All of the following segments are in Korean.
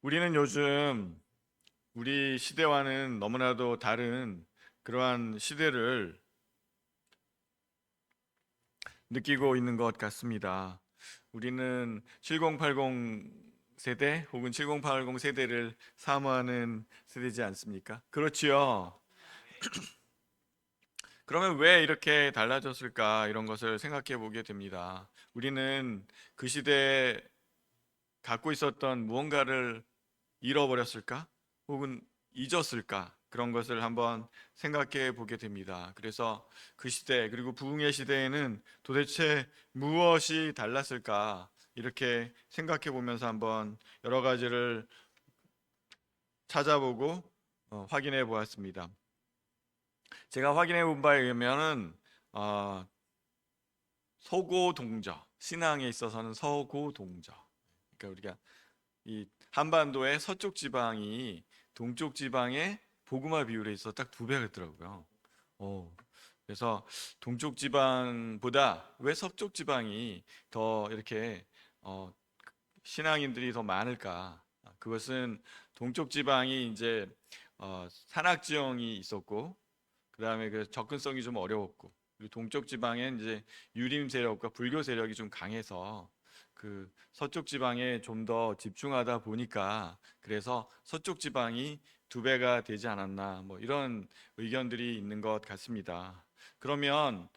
우리는 요즘 우리 시대와는 너무나도 다른 그러한 시대를 느끼고 있는 것 같습니다. 우리는 7080 세대 혹은 7080 세대를 사모하는 세대지 않습니까? 그렇지요. 그러면 왜 이렇게 달라졌을까? 이런 것을 생각해 보게 됩니다. 우리는 그 시대에 갖고 있었던 무언가를 잃어버렸을까? 혹은 잊었을까? 그런 것을 한번 생각해 보게 됩니다. 그래서 그 시대, 그리고 부흥의 시대에는 도대체 무엇이 달랐을까? 이렇게 생각해 보면서 한번 여러 가지를 찾아보고 확인해 보았습니다. 제가 확인해 본 바에 의하면은 어, 서고동저, 신앙에 있어서는 서고동저. 그러니까 우리가 이 한반도의 서쪽 지방이 동쪽 지방의 보그마 비율에 있어 딱 두 배가 있더라고요. 어, 그래서 동쪽 지방보다 왜 서쪽 지방이 더 이렇게 어, 신앙인들이 더 많을까? 그것은 동쪽 지방이 이제 산악 지형이 있었고, 그 다음에 그 접근성이 좀 어려웠고, 그리고 동쪽 지방엔 이제 유림 세력과 불교 세력이 좀 강해서 그 서쪽 지방에 좀 더 집중하다 보니까 그래서 서쪽 지방이 두 배가 되지 않았나 뭐 이런 의견들이 있는 것 같습니다. 그러면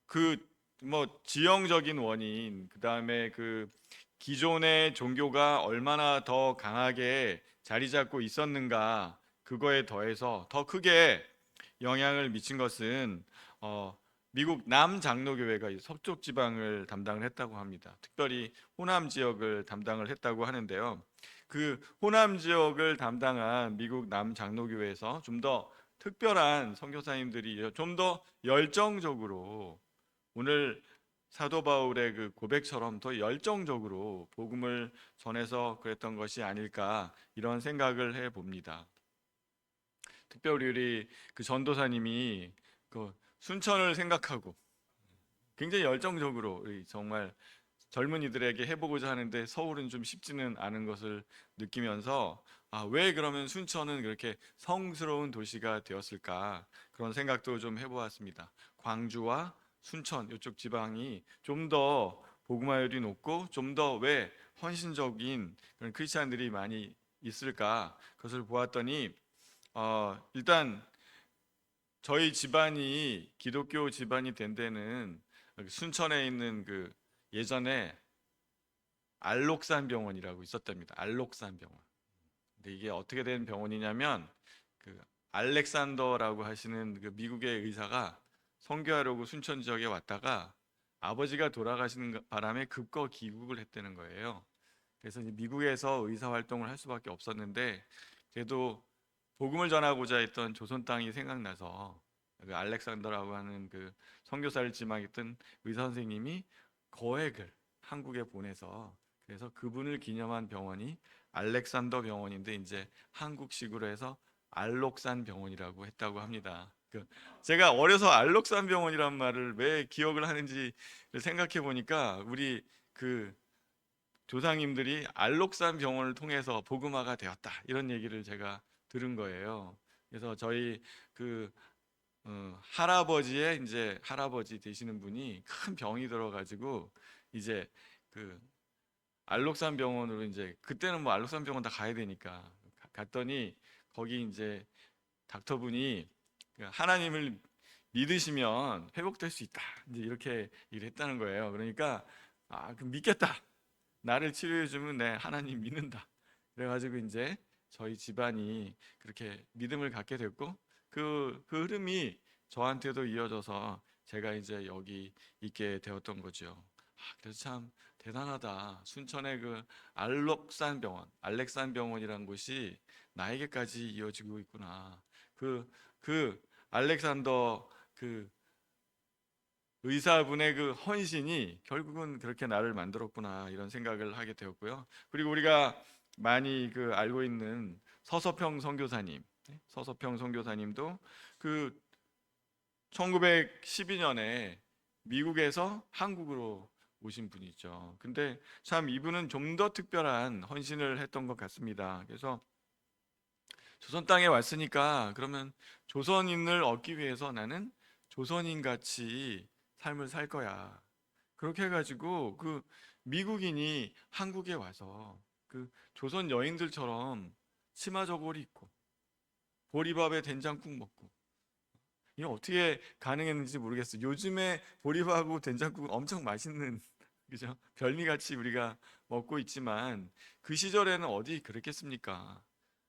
그 뭐 지형적인 원인, 그 다음에 그 기존의 종교가 얼마나 더 강하게 자리 잡고 있었는가, 그거에 더해서 더 크게 영향을 미친 것은 미국 남장로교회가 이 서쪽 지방을 담당을 했다고 합니다. 특별히 호남 지역을 담당을 했다고 하는데요. 그 호남 지역을 담당한 미국 남장로교회에서 좀 더 특별한 선교사님들이 좀 더 열정적으로 오늘 사도 바울의 그 고백처럼 더 열정적으로 복음을 전해서 그랬던 것이 아닐까 이런 생각을 해 봅니다. 특별히 우리 그 전도사님이 그 순천을 생각하고 굉장히 열정적으로 정말 젊은이들에게 해보고자 하는데 서울은 좀 쉽지는 않은 것을 느끼면서 왜 그러면 순천은 그렇게 성스러운 도시가 되었을까 그런 생각도 좀 해보았습니다. 광주와 순천 이쪽 지방이 좀 더 복음화율이 높고 좀 더 왜 헌신적인 그런 크리스찬들이 많이 있을까 그것을 보았더니 일단 저희 집안이 기독교 집안이 된 데는 순천에 있는 그 예전에 알록산 병원이라고 있었답니다. 알록산 병원. 근데 이게 어떻게 된 병원이냐면 그 알렉산더라고 하시는 그 미국의 의사가 선교하려고 순천 지역에 왔다가 아버지가 돌아가시는 바람에 급거 귀국을 했다는 거예요. 그래서 이제 미국에서 의사 활동을 할 수밖에 없었는데 그래도 복음을 전하고자 했던 조선 땅이 생각나서 그 알렉산더라고 하는 그 선교사를 지망했던 의사 선생님이 거액을 한국에 보내서 그래서 그분을 기념한 병원이 알렉산더 병원인데 이제 한국식으로 해서 알록산 병원이라고 했다고 합니다. 제가 어려서 알록산 병원이란 말을 왜 기억을 하는지를 생각해 보니까 우리 그 조상님들이 알록산 병원을 통해서 복음화가 되었다 이런 얘기를 제가 들은 거예요. 그래서 저희 그 할아버지의 이제 할아버지 되시는 분이 큰 병이 들어가지고 이제 그 알록산 병원으로 이제 그때는 뭐 알록산 병원 다 가야 되니까 갔더니 거기 이제 닥터분이 그 하나님을 믿으시면 회복될 수 있다 이제 이렇게 얘기를 했다는 거예요. 그러니까 그럼 믿겠다. 나를 치료해 주면 내 하나님 믿는다. 그래가지고 이제 저희 집안이 그렇게 믿음을 갖게 됐고 그 흐름이 저한테도 이어져서 제가 이제 여기 있게 되었던 거죠. 그래서 참 대단하다. 순천의 그 알록산 병원, 알렉산 병원이라는 곳이 나에게까지 이어지고 있구나. 그 알렉산더 그 의사분의 그 헌신이 결국은 그렇게 나를 만들었구나 이런 생각을 하게 되었고요. 그리고 우리가 많이 그 알고 있는 서서평 선교사님, 서서평 선교사님도 그 1912년에 미국에서 한국으로 오신 분이죠. 근데 참 이분은 좀 더 특별한 헌신을 했던 것 같습니다. 그래서 조선 땅에 왔으니까 그러면 조선인을 얻기 위해서 나는 조선인 같이 삶을 살 거야. 그렇게 해가지고 그 미국인이 한국에 와서 그 조선 여인들처럼 치마 저고리 입고 보리밥에 된장국 먹고, 이게 어떻게 가능했는지 모르겠어요. 요즘에 보리밥하고 된장국은 엄청 맛있는 그죠? 별미같이 우리가 먹고 있지만 그 시절에는 어디 그랬겠습니까?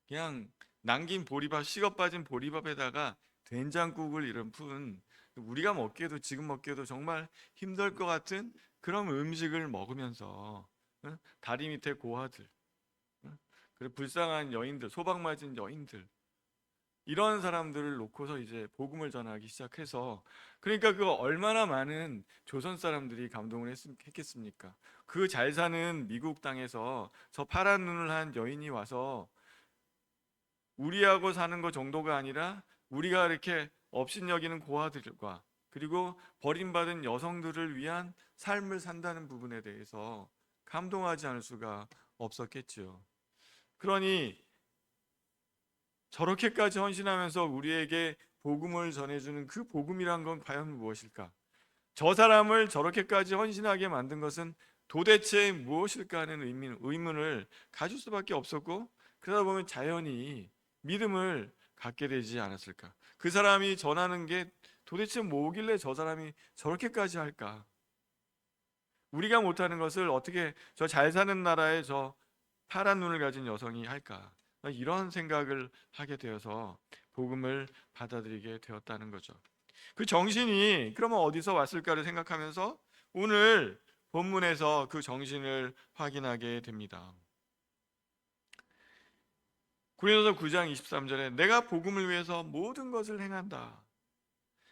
그냥 남긴 보리밥, 식어 빠진 보리밥에다가 된장국을 이런 푼, 우리가 먹기에도 지금 먹기에도 정말 힘들 것 같은 그런 음식을 먹으면서, 응? 다리 밑에 고아들, 응? 그리고 불쌍한 여인들, 소박 맞은 여인들, 이런 사람들을 놓고서 이제 복음을 전하기 시작해서, 그러니까 그 얼마나 많은 조선 사람들이 감동을 했겠습니까? 그 잘 사는 미국 땅에서 저 파란 눈을 한 여인이 와서 우리하고 사는 것 정도가 아니라 우리가 이렇게 업신여기는 고아들과 그리고 버림받은 여성들을 위한 삶을 산다는 부분에 대해서 감동하지 않을 수가 없었겠지요. 그러니 저렇게까지 헌신하면서 우리에게 복음을 전해주는 그 복음이란 건 과연 무엇일까? 저 사람을 저렇게까지 헌신하게 만든 것은 도대체 무엇일까 하는 의문을 가질 수밖에 없었고, 그러다 보면 자연히 믿음을 갖게 되지 않았을까? 그 사람이 전하는 게 도대체 뭐길래 저 사람이 저렇게까지 할까? 우리가 못하는 것을 어떻게 저 잘 사는 나라의 저 파란 눈을 가진 여성이 할까? 이런 생각을 하게 되어서 복음을 받아들이게 되었다는 거죠. 그 정신이 그러면 어디서 왔을까를 생각하면서 오늘 본문에서 그 정신을 확인하게 됩니다. 고린도서 9장 23절에 내가 복음을 위해서 모든 것을 행한다.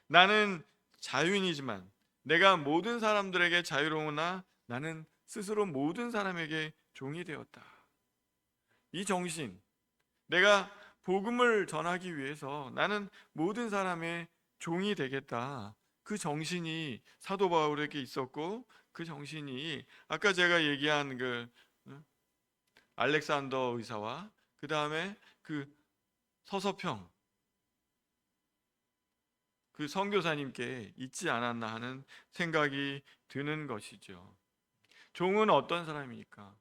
나는 자유인이지만 내가 모든 사람들에게 자유로우나 나는 스스로 모든 사람에게 종이 되었다. 이 정신, 내가 복음을 전하기 위해서 나는 모든 사람의 종이 되겠다. 그 정신이 사도 바울에게 있었고, 그 정신이 아까 제가 얘기한 그 알렉산더 의사와 그 다음에 그 서서평 그 선교사님께 있지 않았나 하는 생각이 드는 것이죠. 종은 어떤 사람이니까?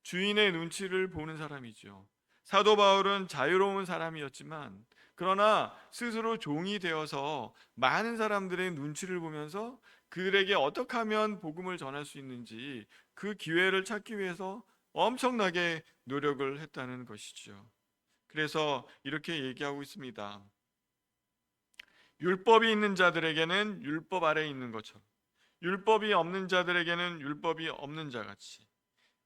주인의 눈치를 보는 사람이죠. 사도 바울은 자유로운 사람이었지만 그러나 스스로 종이 되어서 많은 사람들의 눈치를 보면서 그들에게 어떻게 하면 복음을 전할 수 있는지 그 기회를 찾기 위해서 엄청나게 노력을 했다는 것이죠. 그래서 이렇게 얘기하고 있습니다. 율법이 있는 자들에게는 율법 아래에 있는 것처럼, 율법이 없는 자들에게는 율법이 없는 자같이,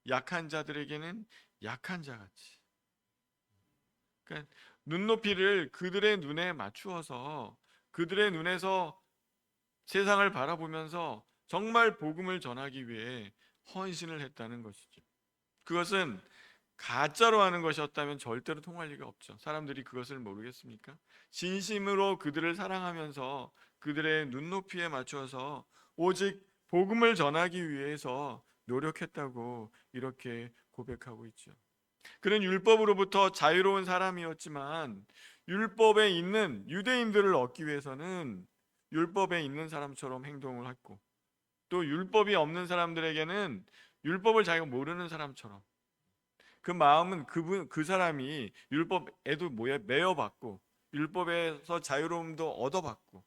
약한 자들에게는 약한 자같이. 그러니까 눈높이를 그들의 눈에 맞추어서 그들의 눈에서 세상을 바라보면서 정말 복음을 전하기 위해 헌신을 했다는 것이죠. 그것은 가짜로 하는 것이었다면 절대로 통할 리가 없죠. 사람들이 그것을 모르겠습니까? 진심으로 그들을 사랑하면서 그들의 눈높이에 맞춰서 오직 복음을 전하기 위해서 노력했다고 이렇게 고백하고 있죠. 그는 율법으로부터 자유로운 사람이었지만 율법에 있는 유대인들을 얻기 위해서는 율법에 있는 사람처럼 행동을 했고, 또 율법이 없는 사람들에게는 율법을 자기가 모르는 사람처럼, 그 마음은 그 사람이 율법에도 매여받고 율법에서 자유로움도 얻어받고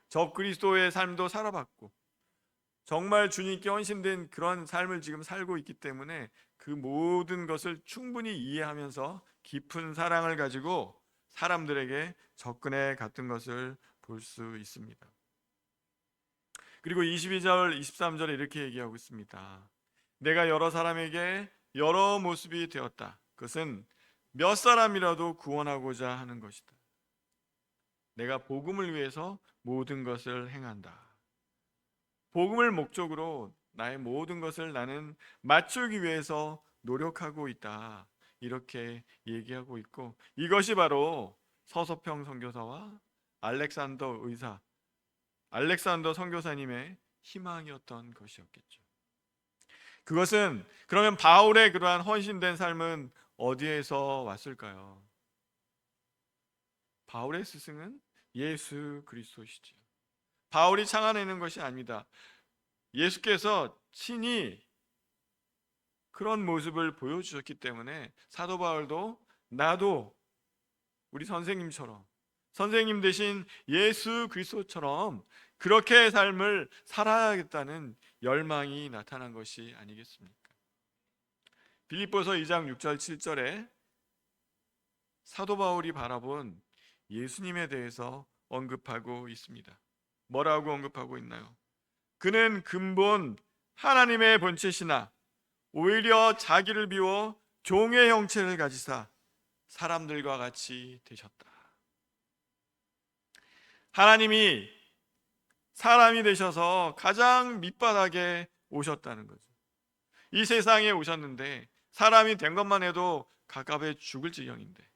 적그리스도의 삶도 살아봤고 정말 주님께 헌신된 그런 삶을 지금 살고 있기 때문에 그 모든 것을 충분히 이해하면서 깊은 사랑을 가지고 사람들에게 접근해 갔던 것을 볼 수 있습니다. 그리고 22절 23절에 이렇게 얘기하고 있습니다. 내가 여러 사람에게 여러 모습이 되었다. 그것은 몇 사람이라도 구원하고자 하는 것이다. 내가 복음을 위해서 모든 것을 행한다. 복음을 목적으로 나의 모든 것을 나는 맞추기 위해서 노력하고 있다. 이렇게 얘기하고 있고, 이것이 바로 서서평 선교사와 알렉산더 선교사님의 희망이었던 것이었겠죠. 그것은 그러면 바울의 그러한 헌신된 삶은 어디에서 왔을까요? 바울의 스승은 예수 그리스도시죠. 바울이 창안해낸 것이 아닙니다. 예수께서 친히 그런 모습을 보여주셨기 때문에 사도 바울도 나도 우리 선생님처럼, 선생님 대신 예수 그리스도처럼 그렇게 삶을 살아야겠다는 열망이 나타난 것이 아니겠습니까? 빌립보서 2장 6절 7절에 사도 바울이 바라본 예수님에 대해서 언급하고 있습니다. 뭐라고 언급하고 있나요? 그는 근본 하나님의 본체시나 오히려 자기를 비워 종의 형체를 가지사 사람들과 같이 되셨다. 하나님이 사람이 되셔서 가장 밑바닥에 오셨다는 거죠. 이 세상에 오셨는데 사람이 된 것만 해도 가깝게 죽을 지경인데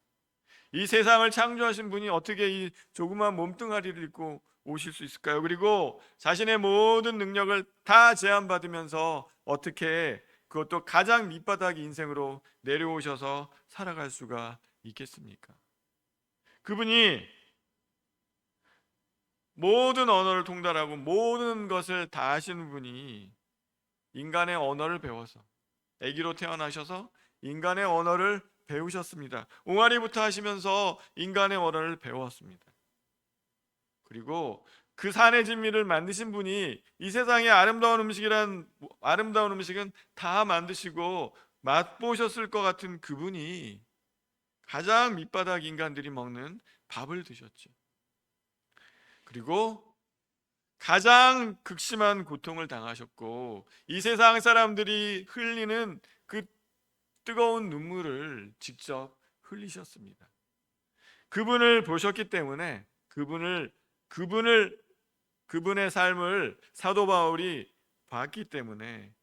이 세상을 창조하신 분이 어떻게 이 조그만 몸뚱아리를 입고 오실 수 있을까요? 그리고 자신의 모든 능력을 다 제한받으면서 어떻게 그것도 가장 밑바닥 인생으로 내려오셔서 살아갈 수가 있겠습니까? 그분이 모든 언어를 통달하고 모든 것을 다 아시는 분이 인간의 언어를 배워서 아기로 태어나셔서 인간의 언어를 배우셨습니다. 옹알이부터 하시면서 인간의 언어를 배웠습니다. 그리고 그 산의 진미를 만드신 분이 이 세상에 아름다운 음식은 다 만드시고 맛보셨을 것 같은 그분이 가장 밑바닥 인간들이 먹는 밥을 드셨죠. 그리고 가장 극심한 고통을 당하셨고 이 세상 사람들이 흘리는 그 뜨거운 눈물을 직접 흘리셨습니다. 그분을 보셨기 때문에 그분의 삶을 사도 바울이 봤기 때문에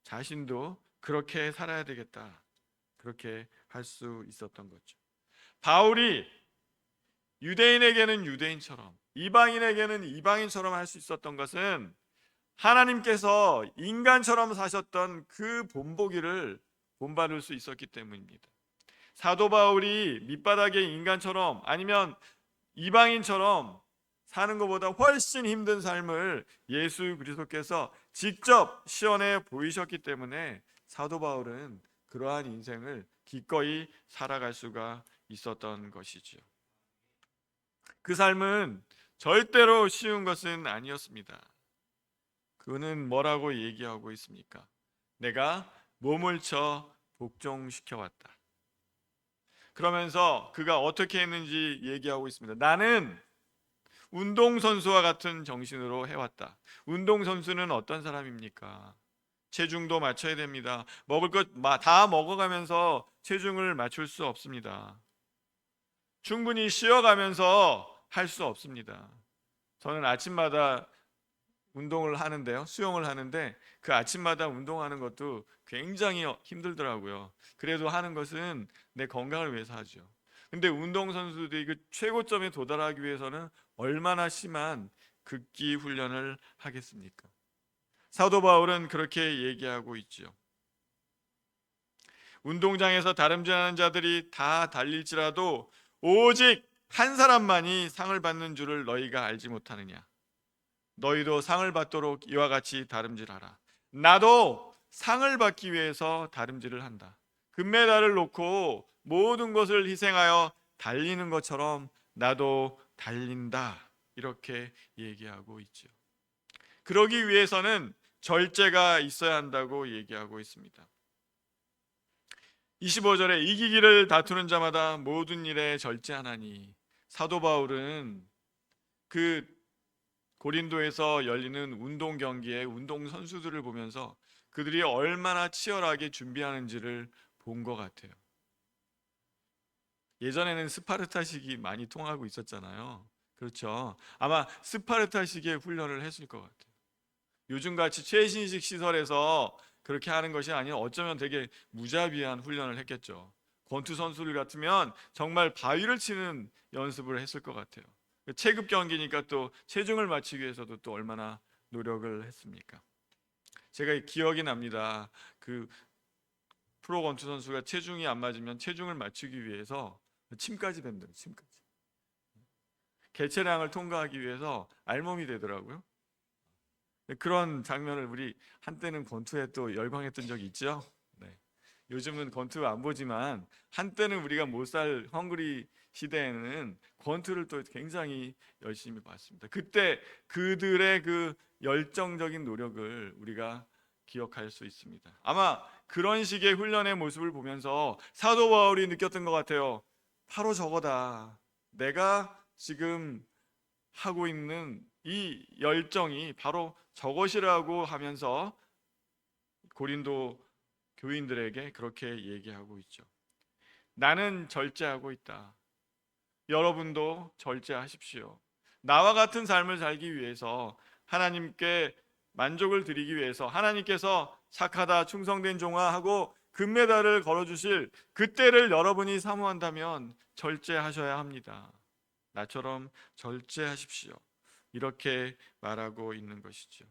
자신도 그렇게 살아야 되겠다, 그렇게 할 수 있었던 거죠. 바울이 유대인에게는 유대인처럼 이방인에게는 이방인처럼 할 수 있었던 것은 하나님께서 인간처럼 사셨던 그 본보기를 본받을 수 있었기 때문입니다. 사도 바울이 밑바닥의 인간처럼 아니면 이방인처럼 사는 것보다 훨씬 힘든 삶을 예수 그리스도께서 직접 시연해 보이셨기 때문에 사도 바울은 그러한 인생을 기꺼이 살아갈 수가 있었던 것이지요. 그 삶은 절대로 쉬운 것은 아니었습니다. 그는 뭐라고 얘기하고 있습니까? 내가 몸을 쳐 복종시켜 왔다. 그러면서 그가 어떻게 했는지 얘기하고 있습니다. 나는 운동선수와 같은 정신으로 해왔다. 운동선수는 어떤 사람입니까? 체중도 맞춰야 됩니다. 먹을 것 다 먹어가면서 체중을 맞출 수 없습니다. 충분히 쉬어가면서 할 수 없습니다. 저는 아침마다 운동을 하는데요, 수영을 하는데 그 아침마다 운동하는 것도 굉장히 힘들더라고요. 그래도 하는 것은 내 건강을 위해서 하죠. 근데 운동선수들이 그 최고점에 도달하기 위해서는 얼마나 심한 극기 훈련을 하겠습니까? 사도 바울은 그렇게 얘기하고 있죠. 운동장에서 다름질하는 자들이 다 달릴지라도 오직 한 사람만이 상을 받는 줄을 너희가 알지 못하느냐? 너희도 상을 받도록 이와 같이 다름질하라. 나도 상을 받기 위해서 다름질을 한다. 금메달을 놓고 모든 것을 희생하여 달리는 것처럼 나도 달린다. 이렇게 얘기하고 있죠. 그러기 위해서는 절제가 있어야 한다고 얘기하고 있습니다. 25절에 이기기를 다투는 자마다 모든 일에 절제하나니, 사도 바울은 그 고린도에서 열리는 운동 경기의 운동 선수들을 보면서 그들이 얼마나 치열하게 준비하는지를 본 것 같아요. 예전에는 스파르타식이 많이 통하고 있었잖아요. 그렇죠. 아마 스파르타식의 훈련을 했을 것 같아요. 요즘같이 최신식 시설에서 그렇게 하는 것이 아니라 어쩌면 되게 무자비한 훈련을 했겠죠. 권투 선수들 같으면 정말 바위를 치는 연습을 했을 것 같아요. 체급 경기니까 또 체중을 맞추기 위해서도 또 얼마나 노력을 했습니까? 제가 기억이 납니다. 그 프로 권투 선수가 체중이 안 맞으면 체중을 맞추기 위해서 침까지 뱉는, 침까지. 개체량을 통과하기 위해서 알몸이 되더라고요. 그런 장면을 우리 한때는 권투에 또 열광했던 적이 있죠. 네. 요즘은 권투 안 보지만 한때는 우리가 못 살 헝그리 시대에는 권투를 또 굉장히 열심히 봤습니다. 그때 그들의 그 열정적인 노력을 우리가 기억할 수 있습니다. 아마 그런 식의 훈련의 모습을 보면서 사도 바울이 느꼈던 것 같아요. 바로 저거다. 내가 지금 하고 있는 이 열정이 바로 저것이라고 하면서 고린도 교인들에게 그렇게 얘기하고 있죠. 나는 절제하고 있다. 여러분도 절제하십시오. 나와 같은 삶을 살기 위해서, 하나님께 만족을 드리기 위해서, 하나님께서 착하다 충성된 종아 하고 금메달을 걸어주실 그때를 여러분이 사모한다면 절제하셔야 합니다. 나처럼 절제하십시오. 이렇게 말하고 있는 것이죠.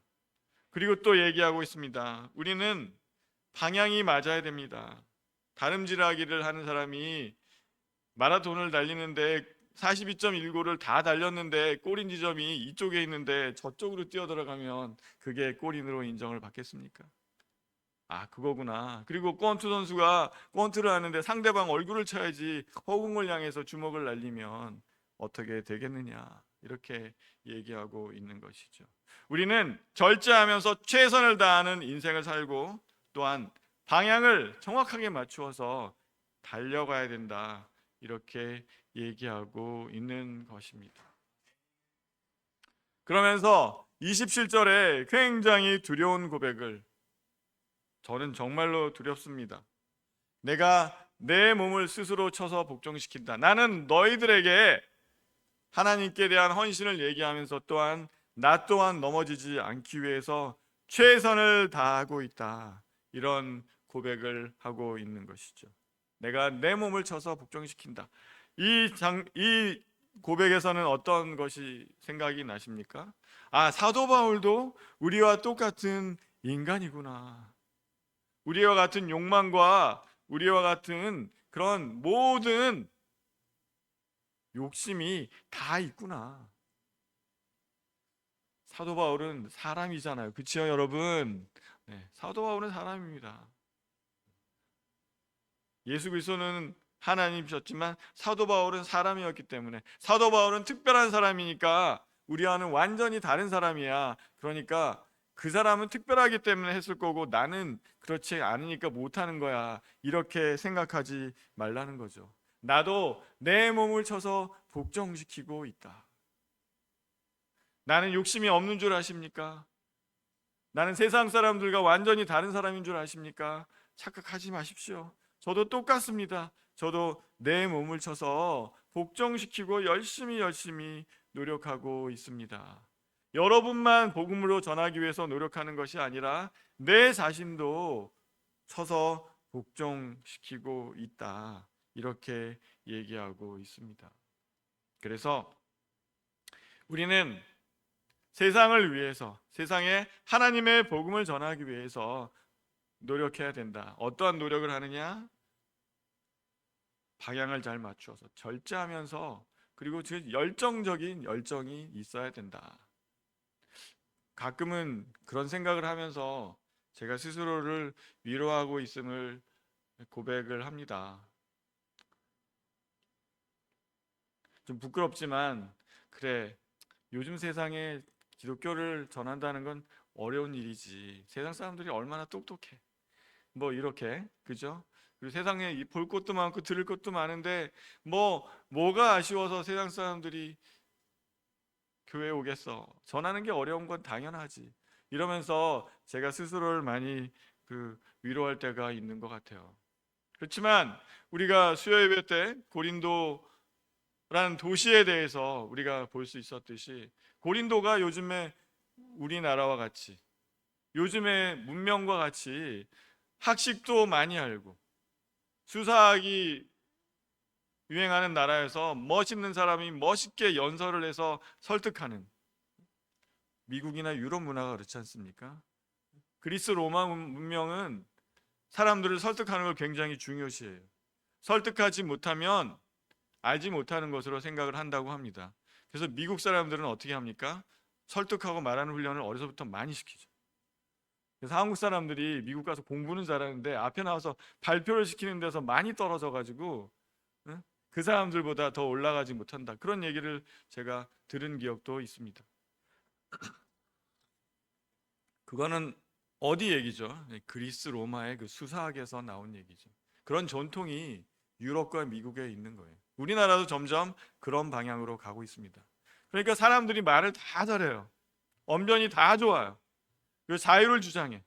그리고 또 얘기하고 있습니다. 우리는 방향이 맞아야 됩니다. 다름질하기를 하는 사람이 마라톤을 달리는데 42.19를 다 달렸는데 골인 지점이 이쪽에 있는데 저쪽으로 뛰어 들어가면 그게 골인으로 인정을 받겠습니까? 아, 그거구나. 그리고 권투 선수가 권투를 하는데 상대방 얼굴을 쳐야지 허공을 향해서 주먹을 날리면 어떻게 되겠느냐, 이렇게 얘기하고 있는 것이죠. 우리는 절제하면서 최선을 다하는 인생을 살고 또한 방향을 정확하게 맞추어서 달려가야 된다, 이렇게 얘기하고 있는 것입니다. 그러면서 27절에 굉장히 두려운 고백을, 저는 정말로 두렵습니다. 내가 내 몸을 스스로 쳐서 복종시킨다. 나는 너희들에게 하나님께 대한 헌신을 얘기하면서 또한 나 또한 넘어지지 않기 위해서 최선을 다하고 있다, 이런 고백을 하고 있는 것이죠. 내가 내 몸을 쳐서 복종시킨다. 이 고백에서는 어떤 것이 생각이 나십니까? 아, 사도 바울도 우리와 똑같은 인간이구나. 우리와 같은 욕망과 우리와 같은 그런 모든 욕심이 다 있구나. 사도 바울은 사람이잖아요. 그치요, 여러분? 네, 사도 바울은 사람입니다. 예수 그리스도는 하나님이셨지만 사도 바울은 사람이었기 때문에, 사도 바울은 특별한 사람이니까 우리와는 완전히 다른 사람이야. 그러니까 그 사람은 특별하기 때문에 했을 거고 나는 그렇지 않으니까 못하는 거야, 이렇게 생각하지 말라는 거죠. 나도 내 몸을 쳐서 복종시키고 있다. 나는 욕심이 없는 줄 아십니까? 나는 세상 사람들과 완전히 다른 사람인 줄 아십니까? 착각하지 마십시오. 저도 똑같습니다. 저도 내 몸을 쳐서 복종시키고 열심히 노력하고 있습니다. 여러분만 복음으로 전하기 위해서 노력하는 것이 아니라 내 자신도 쳐서 복종시키고 있다, 이렇게 얘기하고 있습니다. 그래서 우리는 세상을 위해서, 세상에 하나님의 복음을 전하기 위해서 노력해야 된다. 어떠한 노력을 하느냐? 방향을 잘 맞추어서 절제하면서, 그리고 열정적인 열정이 있어야 된다. 가끔은 그런 생각을 하면서 제가 스스로를 위로하고 있음을 고백을 합니다. 좀 부끄럽지만, 그래, 요즘 세상에 기독교를 전한다는 건 어려운 일이지. 세상 사람들이 얼마나 똑똑해. 뭐 이렇게, 그죠? 그리고 세상에 볼 것도 많고 들을 것도 많은데 뭐가 아쉬워서 세상 사람들이 교회에 오겠어. 전하는 게 어려운 건 당연하지. 이러면서 제가 스스로를 많이 위로할 때가 있는 것 같아요. 그렇지만 우리가 수요 예배 때 고린도라는 도시에 대해서 우리가 볼 수 있었듯이, 고린도가 요즘에 우리나라와 같이, 요즘의 문명과 같이 학식도 많이 알고 수사학이 유행하는 나라에서 멋있는 사람이 멋있게 연설을 해서 설득하는, 미국이나 유럽 문화가 그렇지 않습니까? 그리스 로마 문명은 사람들을 설득하는 걸 굉장히 중요시해요. 설득하지 못하면 알지 못하는 것으로 생각을 한다고 합니다. 그래서 미국 사람들은 어떻게 합니까? 설득하고 말하는 훈련을 어려서부터 많이 시키죠. 그래서 한국 사람들이 미국 가서 공부는 잘하는데 앞에 나와서 발표를 시키는 데서 많이 떨어져 가지고 그 사람들보다 더 올라가지 못한다. 그런 얘기를 제가 들은 기억도 있습니다. 그거는 어디 얘기죠? 그리스 로마의 그 수사학에서 나온 얘기죠. 그런 전통이 유럽과 미국에 있는 거예요. 우리나라도 점점 그런 방향으로 가고 있습니다. 그러니까 사람들이 말을 다 잘해요. 언변이 다 좋아요. 그리고 자유를 주장해.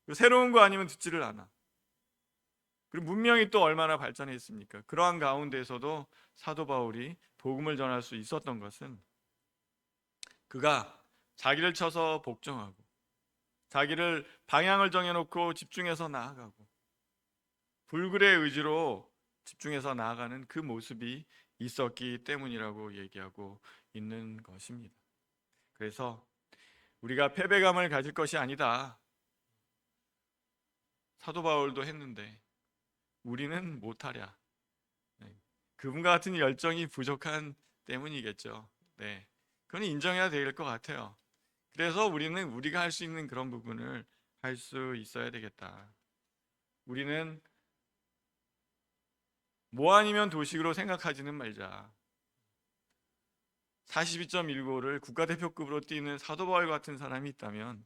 그리고 새로운 거 아니면 듣지를 않아. 그리고 문명이 또 얼마나 발전해 있습니까? 그러한 가운데에서도 사도 바울이 복음을 전할 수 있었던 것은 그가 자기를 쳐서 복종하고 자기를 방향을 정해놓고 집중해서 나아가고 불굴의 의지로 집중해서 나아가는 그 모습이 있었기 때문이라고 얘기하고 있는 것입니다. 그래서 우리가 패배감을 가질 것이 아니다. 사도 바울도 했는데 우리는 못하랴. 네. 그분과 같은 열정이 부족한 때문이겠죠. 네, 그건 인정해야 될 것 같아요. 그래서 우리는 우리가 할 수 있는 그런 부분을 할 수 있어야 되겠다. 우리는 뭐 아니면 도식으로 생각하지는 말자. 42.195를 국가대표급으로 뛰는 사도 바울 같은 사람이 있다면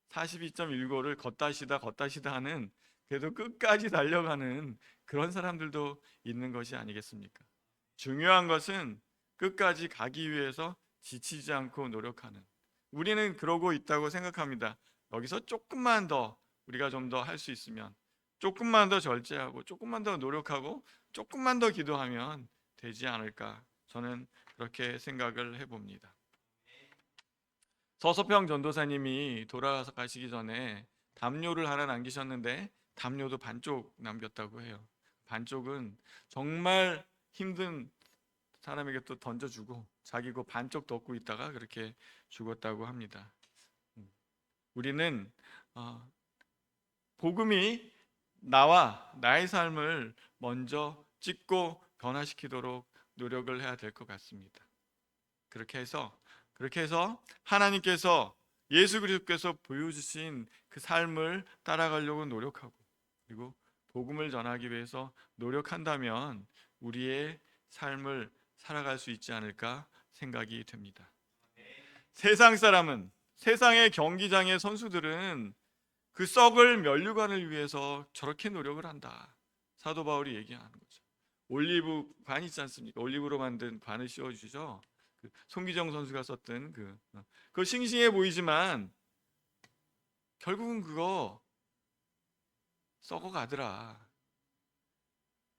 42.195를 걷다시다 하는 그래도 끝까지 달려가는 그런 사람들도 있는 것이 아니겠습니까? 중요한 것은 끝까지 가기 위해서 지치지 않고 노력하는, 우리는 그러고 있다고 생각합니다. 여기서 조금만 더 우리가 좀 더 할 수 있으면, 조금만 더 절제하고 조금만 더 노력하고 조금만 더 기도하면 되지 않을까, 저는 그렇게 생각을 해봅니다. 서서평 전도사님이 돌아가서 가시기 전에 담요를 하나 남기셨는데 담요도 반쪽 남겼다고 해요. 반쪽은 정말 힘든 사람에게 또 던져주고 자기 그 반쪽 덮고 있다가 그렇게 죽었다고 합니다. 우리는 복음이 나와 나의 삶을 먼저 찍고 변화시키도록 노력을 해야 될 것 같습니다. 그렇게 해서 하나님께서, 예수 그리스도께서 보여주신 그 삶을 따라가려고 노력하고 그리고 복음을 전하기 위해서 노력한다면 우리의 삶을 살아갈 수 있지 않을까 생각이 됩니다. 세상 사람은, 세상의 경기장의 선수들은 그 썩을 면류관을 위해서 저렇게 노력을 한다. 사도 바울이 얘기하는 거죠. 올리브 관 있지 않습니까? 올리브로 만든 관을 씌워주죠. 그 송기정 선수가 썼던 그거 싱싱해 보이지만 결국은 그거 썩어가더라.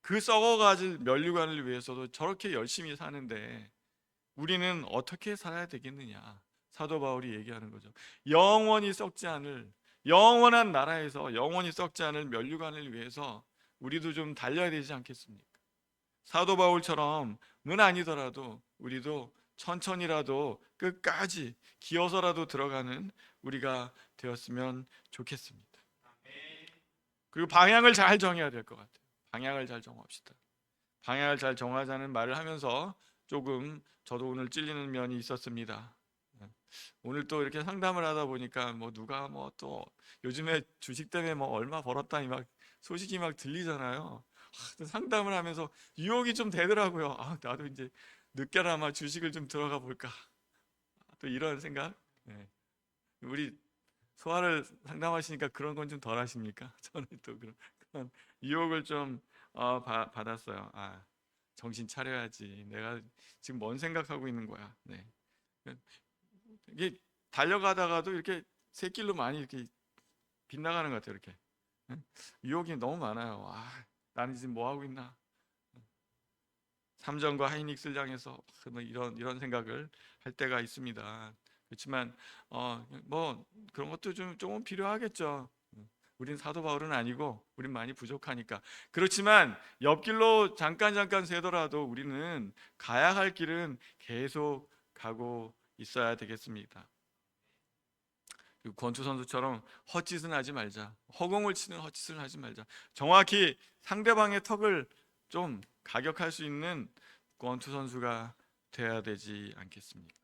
그 썩어가질 면류관을 위해서도 저렇게 열심히 사는데 우리는 어떻게 살아야 되겠느냐. 사도 바울이 얘기하는 거죠. 영원히 썩지 않을, 영원한 나라에서 영원히 썩지 않을 면류관을 위해서 우리도 좀 달려야 되지 않겠습니까? 사도 바울처럼은 아니더라도 우리도 천천히라도 끝까지 기어서라도 들어가는 우리가 되었으면 좋겠습니다. 그리고 방향을 잘 정해야 될 것 같아요. 방향을 잘 정합시다. 방향을 잘 정하자는 말을 하면서 조금 저도 오늘 찔리는 면이 있었습니다. 오늘 또 이렇게 상담을 하다 보니까 뭐 누가 뭐 또 요즘에 주식 때문에 뭐 얼마 벌었다니 막 소식이 막 들리잖아요. 상담을 하면서 유혹이 좀 되더라고요. 나도 이제 늦게나마 주식을 좀 들어가 볼까, 또 이런 생각. 네. 우리 소아를 상담하시니까 그런 건 좀 덜 하십니까? 저는 또 그런 유혹을 좀 받았어요. 정신 차려야지. 내가 지금 뭔 생각하고 있는 거야. 네. 이게 달려가다가도 이렇게 새길로 많이 이렇게 빗나가는 것 같아요. 이렇게 유혹이 너무 많아요. 나는 지금 뭐 하고 있나? 삼성과 하이닉스를 향해서 뭐 이런 생각을 할 때가 있습니다. 그렇지만 뭐 그런 것도 조금 필요하겠죠. 우린 사도 바울은 아니고 우린 많이 부족하니까. 그렇지만 옆길로 잠깐 새더라도 우리는 가야 할 길은 계속 가고 있어야 되겠습니다. 그리고 권투 선수처럼 헛짓은 하지 말자. 허공을 치는 헛짓을 하지 말자. 정확히 상대방의 턱을 좀 가격할 수 있는 권투 선수가 돼야 되지 않겠습니까?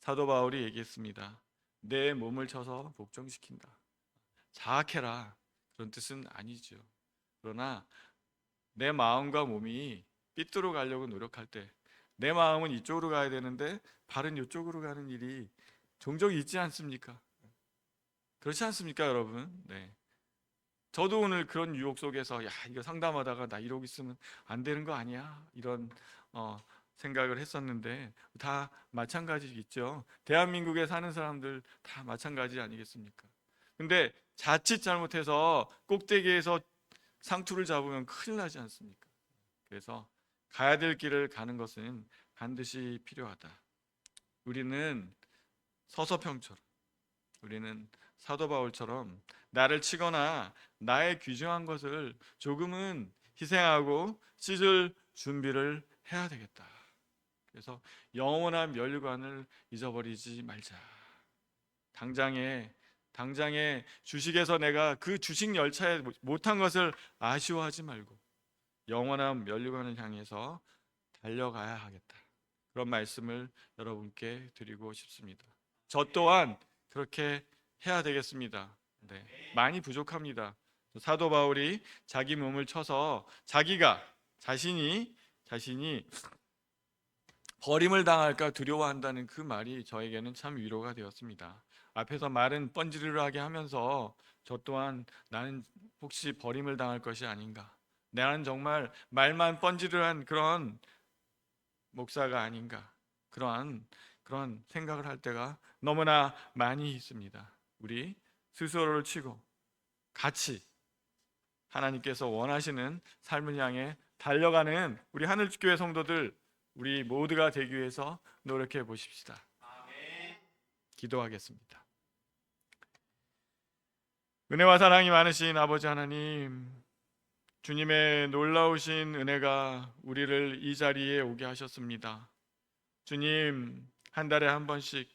사도 바울이 얘기했습니다. 내 몸을 쳐서 복종시킨다. 자학해라. 그런 뜻은 아니죠. 그러나 내 마음과 몸이 삐뚤어 가려고 노력할 때 내 마음은 이쪽으로 가야 되는데 발은 이쪽으로 가는 일이 종종 있지 않습니까? 그렇지 않습니까, 여러분? 네. 저도 오늘 그런 유혹 속에서 야, 이거 상담하다가 나 이러고 있으면 안 되는 거 아니야? 이런 생각을 했었는데 다 마찬가지겠죠. 대한민국에 사는 사람들 다 마찬가지 아니겠습니까? 근데 자칫 잘못해서 꼭대기에서 상투를 잡으면 큰일 나지 않습니까? 그래서 가야 될 길을 가는 것은 반드시 필요하다. 우리는 서서평처럼, 우리는 사도 바울처럼 나를 치거나 나의 귀중한 것을 조금은 희생하고 찢을 준비를 해야 되겠다. 그래서 영원한 면류관을 잊어버리지 말자. 당장에 주식에서 내가 그 주식 열차에 못한 것을 아쉬워하지 말고 영원한 면류관을 향해서 달려가야 하겠다. 그런 말씀을 여러분께 드리고 싶습니다. 저 또한 그렇게 해야 되겠습니다. 네, 많이 부족합니다. 사도 바울이 자기 몸을 쳐서 자신이 버림을 당할까 두려워한다는 그 말이 저에게는 참 위로가 되었습니다. 앞에서 말은 뻔지르르하게 하면서 저 또한 나는 혹시 버림을 당할 것이 아닌가? 나는 정말 말만 뻔지르르한 그런 목사가 아닌가? 그런 생각을 할 때가 너무나 많이 있습니다. 우리 스스로를 치고 같이 하나님께서 원하시는 삶을 향해 달려가는 우리 하늘교회 성도들, 우리 모두가 되기 위해서 노력해 보십시다. 기도하겠습니다. 은혜와 사랑이 많으신 아버지 하나님, 주님의 놀라우신 은혜가 우리를 이 자리에 오게 하셨습니다. 주님, 한 달에 한 번씩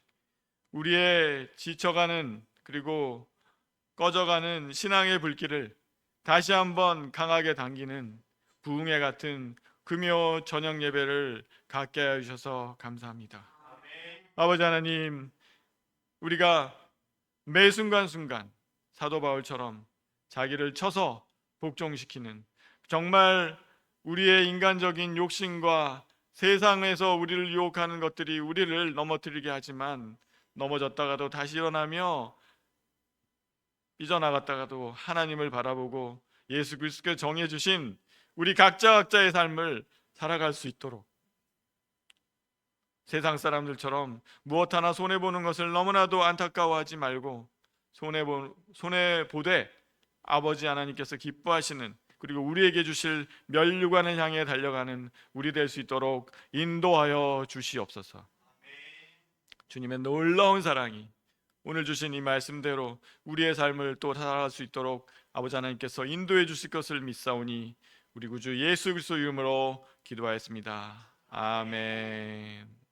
우리의 지쳐가는 그리고 꺼져가는 신앙의 불길을 다시 한번 강하게 당기는 부흥회 같은 금요 저녁 예배를 갖게 해주셔서 감사합니다. 아버지 하나님, 우리가 매 순간순간 사도 바울처럼 자기를 쳐서 복종시키는, 정말 우리의 인간적인 욕심과 세상에서 우리를 유혹하는 것들이 우리를 넘어뜨리게 하지만 넘어졌다가도 다시 일어나며 삐져나갔다가도 하나님을 바라보고 예수 그리스도께 정해 주신 우리 각자의 삶을 살아갈 수 있도록, 세상 사람들처럼 무엇 하나 손해보는 것을 너무나도 안타까워하지 말고 손해보되 아버지 하나님께서 기뻐하시는, 그리고 우리에게 주실 면류관을 향해 달려가는 우리 될 수 있도록 인도하여 주시옵소서. 주님의 놀라운 사랑이 오늘 주신 이 말씀대로 우리의 삶을 또 살아갈 수 있도록 아버지 하나님께서 인도해 주실 것을 믿사오니 우리 구주 예수 그리스도 이름으로 기도하였습니다. 아멘.